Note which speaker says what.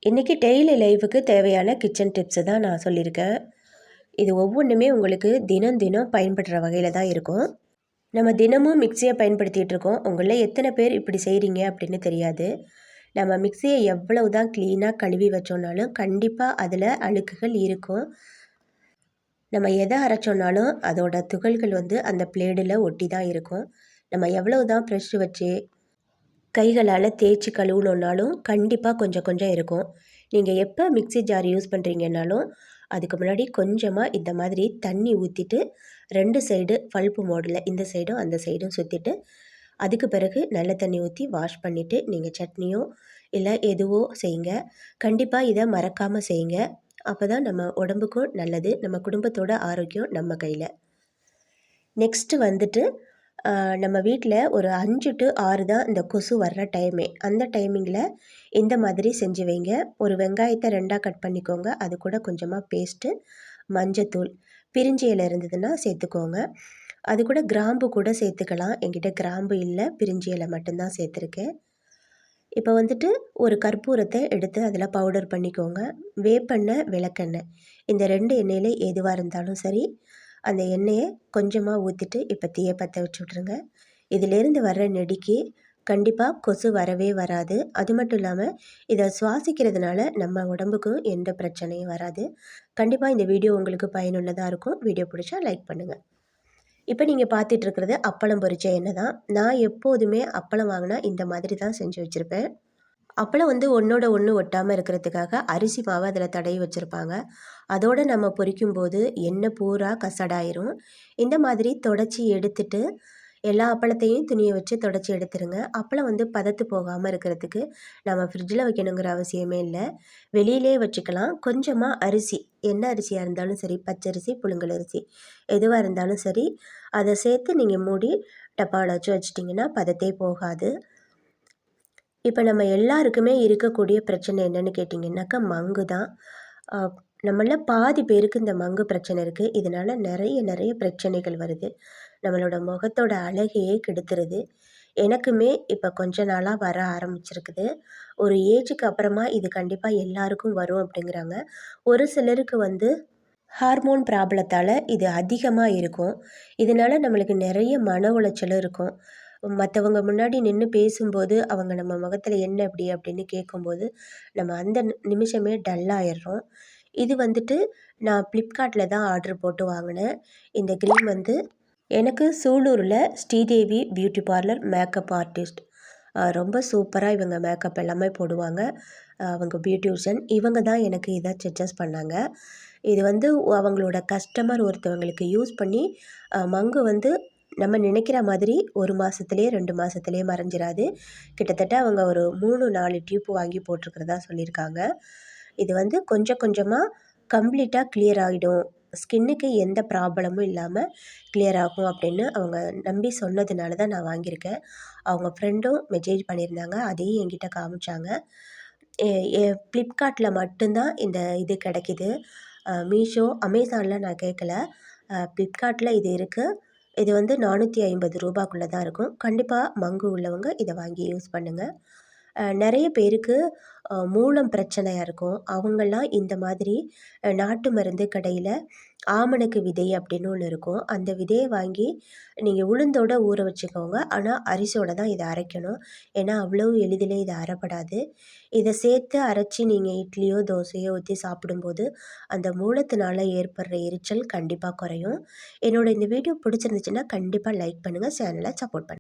Speaker 1: இன்றைக்கி டெய்லி லைஃபுக்கு தேவையான கிச்சன் டிப்ஸு தான் நான் சொல்லியிருக்கேன். இது ஒவ்வொன்றுமே உங்களுக்கு தினம் தினம் பயன்படுற வகையில் தான் இருக்கும். நம்ம தினமும் மிக்சியை பயன்படுத்திகிட்டு இருக்கோம். உங்களில் எத்தனை பேர் இப்படி செய்கிறீங்க அப்படின்னு தெரியாது. நம்ம மிக்சியை எவ்வளவு தான் க்ளீனாக கழுவி வச்சோன்னாலும் கண்டிப்பாக அதில் அழுக்குகள் இருக்கும். நம்ம எதை அரைச்சோன்னாலும் அதோட துகள்கள் அந்த பிளேடில் ஒட்டி தான் இருக்கும். நம்ம எவ்வளவு தான் ப்ரெஷ் வச்சு கைகளால் தேய்ச்சி கழுவுனோன்னாலும் கண்டிப்பாக கொஞ்சம் கொஞ்சம் இருக்கும். நீங்கள் எப்போ மிக்ஸி ஜார் யூஸ் பண்ணுறீங்கன்னாலும் அதுக்கு முன்னாடி கொஞ்சமாக இந்த மாதிரி தண்ணி ஊற்றிட்டு 2 சைடு பல்ப்பு மோடில் இந்த சைடும் அந்த சைடும் சுற்றிட்டு அதுக்கு பிறகு நல்ல தண்ணி ஊற்றி வாஷ் பண்ணிவிட்டு நீங்கள் சட்னியோ இல்லை எதுவோ செய்யுங்க. கண்டிப்பாக இதை மறக்காமல் செய்யுங்க. அப்போ தான் நம்ம உடம்புக்கும் நல்லது, நம்ம குடும்பத்தோட ஆரோக்கியம் நம்ம கையில். நெக்ஸ்ட்டு நம்ம வீட்டில் ஒரு 5 to 6 தான் இந்த கொசு வர்ற டைமே. அந்த டைமிங்கில் இந்த மாதிரி செஞ்சு வைங்க. ஒரு வெங்காயத்தை 2ஆக கட் பண்ணிக்கோங்க. அது கூட கொஞ்சமாக பேஸ்ட்டு, மஞ்சத்தூள், பிரிஞ்சி இலை இருந்ததுன்னா சேர்த்துக்கோங்க. அது கூட கிராம்பு கூட சேர்த்துக்கலாம். என்கிட்ட கிராம்பு இல்லை, பிரிஞ்சி இலை மட்டும்தான் சேர்த்துருக்கேன். இப்போ ஒரு கற்பூரத்தை எடுத்து அதில் பவுடர் பண்ணிக்கோங்க. வேப்பெண்ணெய், விளக்கெண்ணெய் இந்த 2 எண்ணெயில் எதுவாக இருந்தாலும் சரி, அந்த எண்ணெயை கொஞ்சமாக ஊற்றிட்டு இப்போ தீயை பற்ற வச்சு விட்ருங்க. இதிலேருந்து வர்ற நெடிக்கு கண்டிப்பாக கொசு வரவே வராது. அது மட்டும் இல்லாமல் இதை சுவாசிக்கிறதுனால நம்ம உடம்புக்கும் எந்த பிரச்சனையும் வராது. கண்டிப்பாக இந்த வீடியோ உங்களுக்கு பயனுள்ளதாக இருக்கும். வீடியோ பிடிச்சா லைக் பண்ணுங்கள். இப்போ நீங்கள் பார்த்துட்ருக்கிறது அப்பளம் பொரிச்ச எண்ணெய் தான். நான் எப்போதுமே அப்பளம் வாங்கினா இந்த மாதிரி தான் செஞ்சு வச்சுருப்பேன். அப்பளம் ஒன்றோட ஒன்று ஒட்டாமல் இருக்கிறதுக்காக அரிசி மாவு அதில் தடவி வச்சுருப்பாங்க. அதோடு நம்ம பொரிக்கும்போது எண்ணெய் பூரா கசடாயிரும். இந்த மாதிரி தொடச்சி எடுத்துட்டு எல்லா அப்பளத்தையும் துணியை வச்சு தொடச்சி எடுத்துருங்க. அப்பளம் பதத்து போகாமல் இருக்கிறதுக்கு நம்ம ஃப்ரிட்ஜில் வைக்கணுங்கிற அவசியமே இல்லை, வெளியிலே வச்சுக்கலாம். கொஞ்சமாக அரிசி, என்ன அரிசியாக இருந்தாலும் சரி, பச்சரிசி, புழுங்கலரிசி எதுவாக இருந்தாலும் சரி, அதை சேர்த்து நீங்கள் மூடி டப்பாவில் வச்சு வச்சிட்டிங்கன்னா பதத்தே போகாது. இப்போ நம்ம எல்லாருக்குமே இருக்கக்கூடிய பிரச்சனை என்னென்னு கேட்டிங்கன்னாக்கா மங்கு தான். நம்மள பாதி பேருக்கு இந்த மங்கு பிரச்சனை இருக்குது. இதனால் நிறைய பிரச்சனைகள் வருது. நம்மளோட முகத்தோட அழகையே கெடுத்துருது. எனக்குமே இப்போ கொஞ்ச நாளாக வர ஆரம்பிச்சிருக்குது. ஒரு ஏஜுக்கு அப்புறமா இது கண்டிப்பாக எல்லாருக்கும் வரும் அப்படிங்கிறாங்க. ஒரு சிலருக்கு ஹார்மோன் ப்ராப்ளத்தால் இது அதிகமாக இருக்கும். இதனால் நம்மளுக்கு நிறைய மன உளைச்சலும் இருக்கும். மற்றவங்க முன்னாடி நின்று பேசும்போது அவங்க நம்ம முகத்தில் என்ன இப்படி அப்படின்னு கேட்கும்போது நம்ம அந்த நிமிஷமே டல்லாகிடுறோம். இது நான் ஃப்ளிப்கார்ட்டில் தான் ஆர்டர் போட்டு வாங்கினேன். இந்த க்ரீம் எனக்கு சூலூரில் Sridevi beauty parlour makeup artist ரொம்ப சூப்பராக இவங்க மேக்கப் எல்லாமே போடுவாங்க. அவங்க பியூட்டிஷியன் இவங்க தான் எனக்கு இதை சஜஸ்ட் பண்ணாங்க. இது அவங்களோட கஸ்டமர் ஒருத்தவங்களுக்கு யூஸ் பண்ணி மங்கு நம்ம நினைக்கிற மாதிரி 1 மாதத்துலேயே 2 மாதத்துலேயே மறைஞ்சிராது. கிட்டத்தட்ட அவங்க ஒரு 3-4 டியூப் வாங்கி போட்டிருக்கிறதா சொல்லியிருக்காங்க. இது கொஞ்சம் கொஞ்சமாக கம்ப்ளீட்டாக கிளியர் ஆகிடும், ஸ்கின்னுக்கு எந்த ப்ராப்ளமும் இல்லாமல் கிளியர் ஆகும் அப்படின்னு அவங்க நம்பி சொன்னதுனால தான் நான் வாங்கியிருக்கேன். அவங்க ஃப்ரெண்டும் மெசேஜ் பண்ணியிருந்தாங்க, அதையும் என்கிட்ட காமிச்சாங்க. ஃப்ளிப்கார்ட்டில் மட்டும்தான் இந்த இது கிடைக்கிது. மீஷோ, அமேசானில் நான் கேட்கல. ஃப்ளிப்கார்ட்டில் இது இருக்குது. இது ₹450 தான் இருக்கும். கண்டிப்பாக மங்கு உள்ளவங்க இதை வாங்கி யூஸ் பண்ணுங்கள். நிறைய பேருக்கு மூலம் பிரச்சனையாக இருக்கும். அவங்கெல்லாம் இந்த மாதிரி நாட்டு மருந்து கடையில் ஆமணக்கு விதை அப்படின்னு ஒன்று இருக்கும். அந்த விதையை வாங்கி நீங்கள் உளுந்தோட ஊற வச்சுக்கோங்க. ஆனால் அரிசியோட தான் இதை அரைக்கணும். ஏன்னா அவ்வளோ எளிதில் இது அரைப்படாது. இதை சேர்த்து அரைச்சி நீங்கள் இட்லியோ தோசையோ ஊற்றி சாப்பிடும்போது அந்த மூலத்தினால ஏற்படுற எரிச்சல் கண்டிப்பாக குறையும். என்னோட இந்த வீடியோ பிடிச்சிருந்துச்சுன்னா கண்டிப்பாக லைக் பண்ணுங்கள், சேனலை சப்போர்ட் பண்ணுங்கள்.